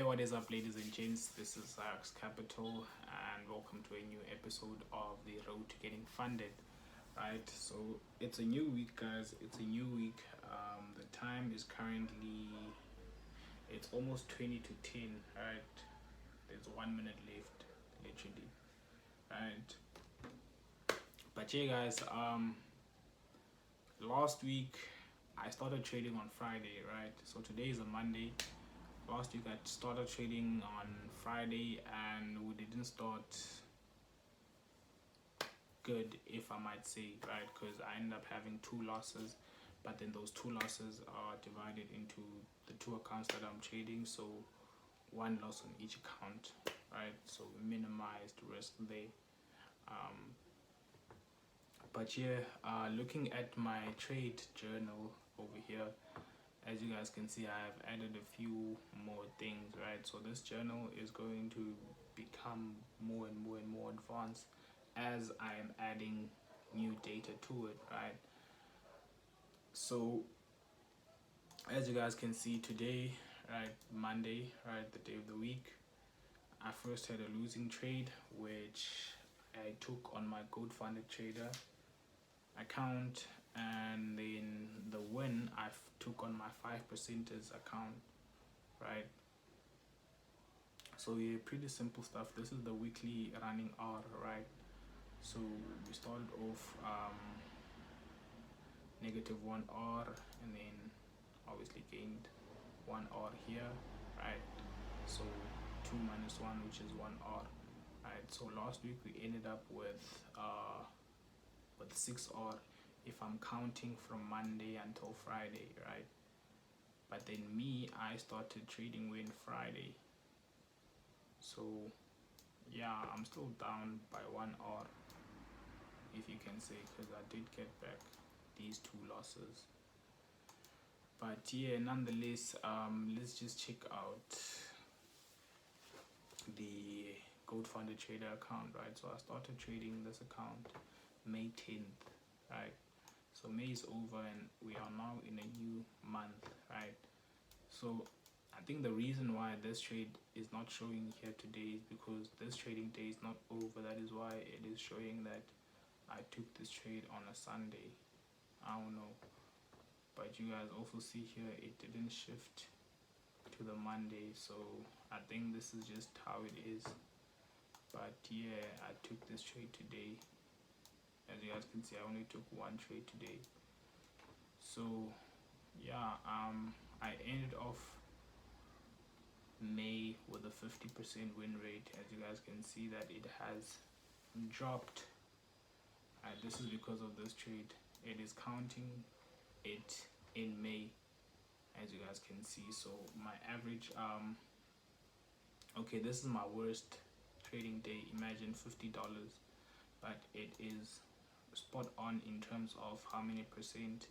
what is up, ladies and gents? This is Cyrex Capital, and welcome to a new episode of the Road to Getting Funded. Right, so it's a new week, guys. It's a new week. The time is currently it's almost 20 to 10. Right, there's 1 minute left, literally. Right, but yeah, guys. Last week I started trading on Friday. Right, so today is a Monday. Last week I started trading on Friday and we didn't start good, if I might say, right? Because I ended up having two losses, but then those two losses are divided into the two accounts that I'm trading, so one loss on each account, right? So minimized risk there. Um, but yeah, looking at my trade journal over here, as you guys can see, I have added a few more things, right? So this journal is going to become more and more and more advanced as I am adding new data to it, right? So as you guys can see today, right, Monday, right, the day of the week, I first had a losing trade which I took on my Gold Funded Trader account, and then the win I took on my 5%ers account, right? So yeah, pretty simple stuff. This is the weekly running R, right? So we started off negative 1R, and then obviously gained 1R here, right? So 2 minus 1, which is 1R, right? So last week we ended up with 6R if I'm counting from Monday until Friday, right? But then I started trading when Friday. So yeah, I'm still down by 1R, if you can say, because I did get back these two losses. But yeah, nonetheless, let's just check out the Gold Funded Trader account, right? So I started trading this account May 10th, right? So May is over and we are now in a new month, right? So I think the reason why this trade is not showing here today is because this trading day is not over. That is why it is showing that I took this trade on a Sunday. I don't know, but you guys also see here it didn't shift to the Monday, so I think this is just how it is. But yeah, I took this trade today. As you guys can see, I only took one trade today. So yeah, I ended off May with a 50% win rate. As you guys can see that it has dropped. This is because of this trade. It is counting it in May, as you guys can see. So my average okay, this is my worst trading day. Imagine $50, but it is spot on in terms of how many percent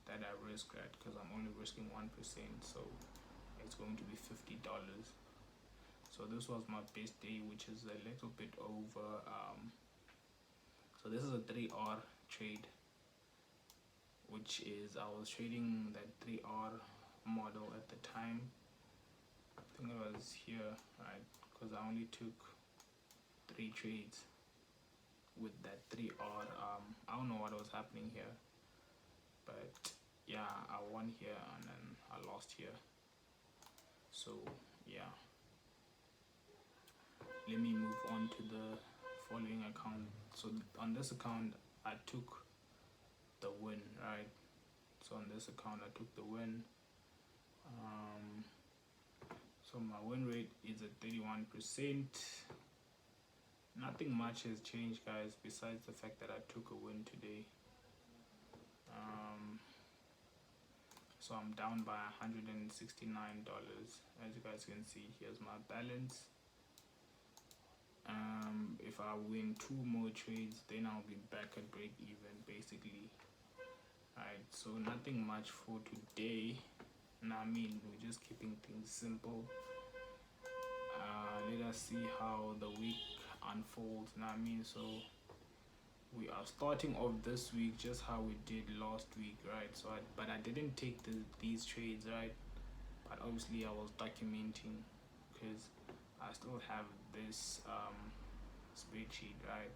that I risk, right? Because I'm only risking 1%, so it's going to be $50. So this was my best day, which is a little bit over. So this is a 3R trade, which is, I was trading that 3R model at the time. I think it was here, right? Because I only took 3 trades with that 3R. I don't know what was happening here, but yeah, I won here and then I lost here. So yeah, let me move on to the following account. So on this account I took the win, right? So on this account I took the win. So my win rate is at 31%. Nothing much has changed, guys, besides the fact that I took a win today. So I'm down by $169. As you guys can see, here's my balance. If I win 2 more trades, then I'll be back at break even, basically. Alright, so nothing much for today. Now, I mean, we're just keeping things simple. Let us see how the week unfolds. Now, I mean, so we are starting off this week just how we did last week, right? So but I didn't take these trades, right? But obviously I was documenting because I still have this spreadsheet, right,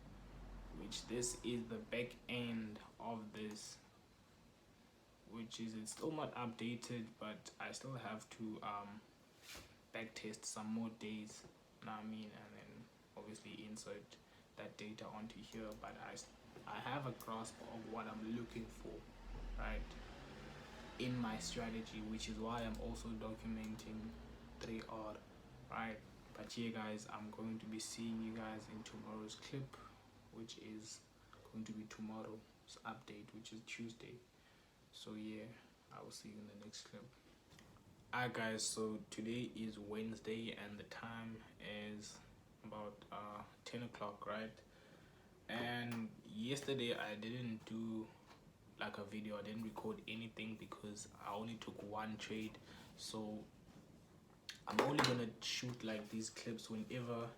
which this is the back end of this, which is, it's still not updated, but I still have to back test some more days, you know what I mean, and then obviously insert that data onto here. But I have a grasp of what I'm looking for, right, in my strategy, which is why I'm also documenting 3R, right. But yeah guys, I'm going to be seeing you guys in tomorrow's clip, which is going to be tomorrow's update, which is Tuesday. So yeah, I will see you in the next clip. Alright guys, so today is Wednesday and the time is about 10 o'clock, right? And yesterday I didn't do like a video, I didn't record anything because I only took one trade. So I'm only gonna shoot like these clips whenever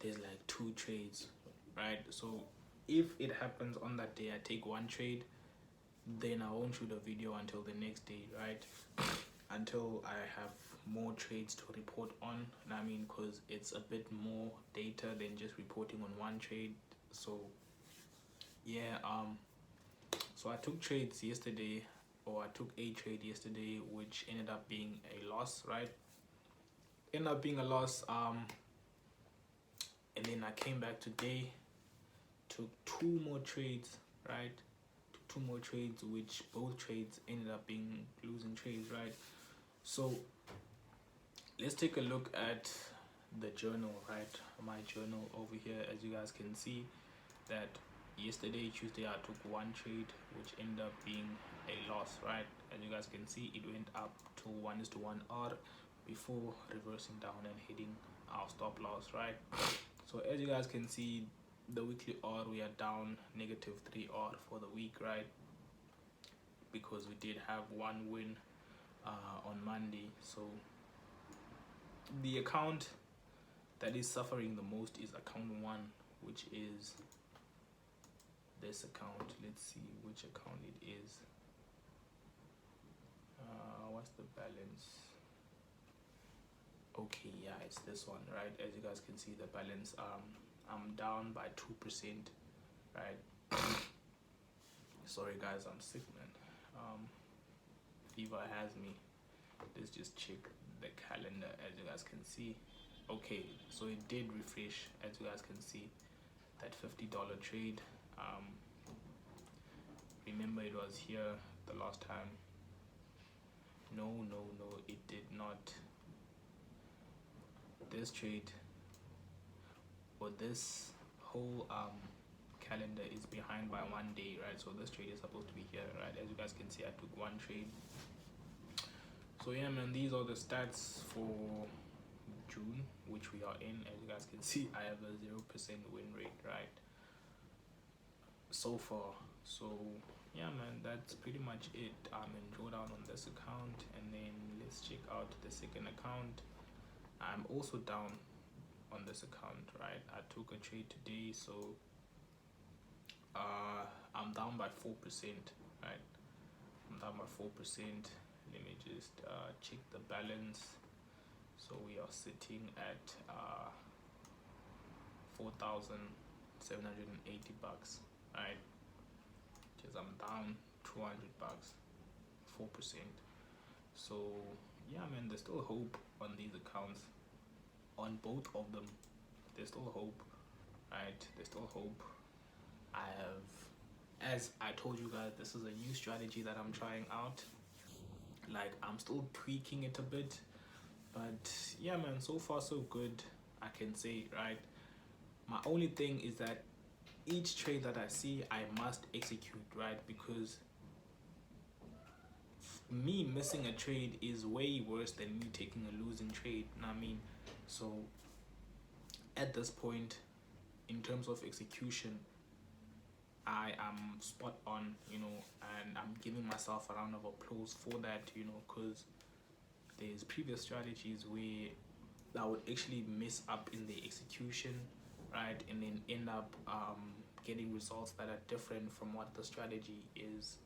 there's like 2 trades, right? So if it happens on that day I take one trade, then I won't shoot a video until the next day, right? Until I have more trades to report on, and I mean, because it's a bit more data than just reporting on one trade. So yeah, so I took trades yesterday, or I took a trade yesterday, which ended up being a loss, right? Ended up being a loss, and then I came back today, took 2 more trades, right? 2 more trades, which both trades ended up being losing trades, right? So let's take a look at the journal, right? My journal over here. As you guys can see that yesterday, Tuesday, I took one trade, which ended up being a loss, right? As you guys can see, it went up to 1:1R before reversing down and hitting our stop loss, right? So as you guys can see, the weekly R, we are down -3R for the week, right? Because we did have one win on Monday. So the account that is suffering the most is account 1, which is this account. Let's see which account it is. What's the balance? Okay, yeah, it's this one, right? As you guys can see, the balance, I'm down by 2%, right? Sorry guys, I'm sick, man. Fever has me. Let's just check the calendar. As you guys can see, okay, so it did refresh. As you guys can see, that $50 trade, remember it was here the last time. No, it did not. This trade, or this whole calendar is behind by 1 day, right? So this trade is supposed to be here, right? As you guys can see, I took one trade. So yeah, man, these are the stats for June, which we are in. As you guys can see, I have a 0% win rate, right, so far. So yeah, man, that's pretty much it. I'm in Drawdown on this account, and then let's check out the second account. I'm also down on this account, right? I took a trade today, so I'm down by 4%, right? I'm down by 4%. Let me just check the balance. So we are sitting at 4,780 bucks, right? Because I'm down 200 bucks, 4%. So yeah, man, there's still hope on these accounts, on both of them. There's still hope, right? There's still hope. I have, as I told you guys, this is a new strategy that I'm trying out. Like, I'm still tweaking it a bit, but yeah, man, so far so good, I can say, right? My only thing is that each trade that I see, I must execute, right? Because me missing a trade is way worse than me taking a losing trade, you know what I mean? So at this point, in terms of execution, I am spot on, you know, and I'm giving myself a round of applause for that, you know, because there's previous strategies where I would actually mess up in the execution, right, and then end up getting results that are different from what the strategy is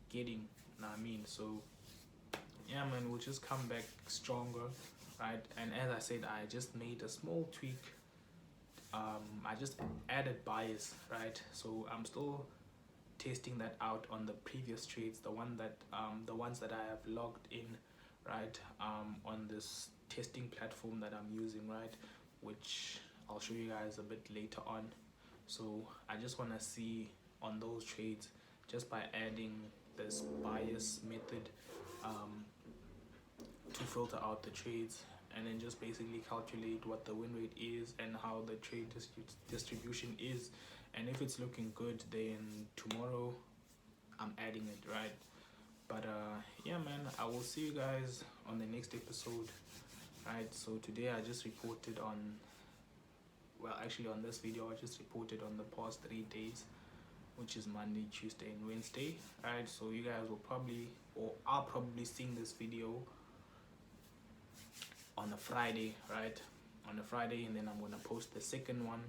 getting, you know what I mean? So yeah, man, we'll just come back stronger. right? And as I said, I just made a small tweak. I just added bias, right? So I'm still testing that out on the previous trades, the ones that I have logged in, right, on this testing platform that I'm using, right, which I'll show you guys a bit later on. So I just want to see on those trades, just by adding this bias method to filter out the trades, and then just basically calculate what the win rate is and how the trade distribution is. And if it's looking good, then tomorrow I'm adding it, right? But yeah, man, I will see you guys on the next episode, right? So today I just reported on, well, actually on this video I just reported on the past 3 days, which is Monday, Tuesday, and Wednesday, right? So you guys will probably, or are probably seeing this video on a Friday, right? On a Friday, and then I'm gonna post the second one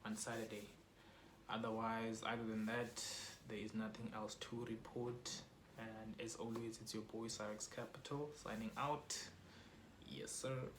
on Saturday. Otherwise, other than that, there is nothing else to report. And as always, it's your boy Cyrex Capital signing out. Yes, sir.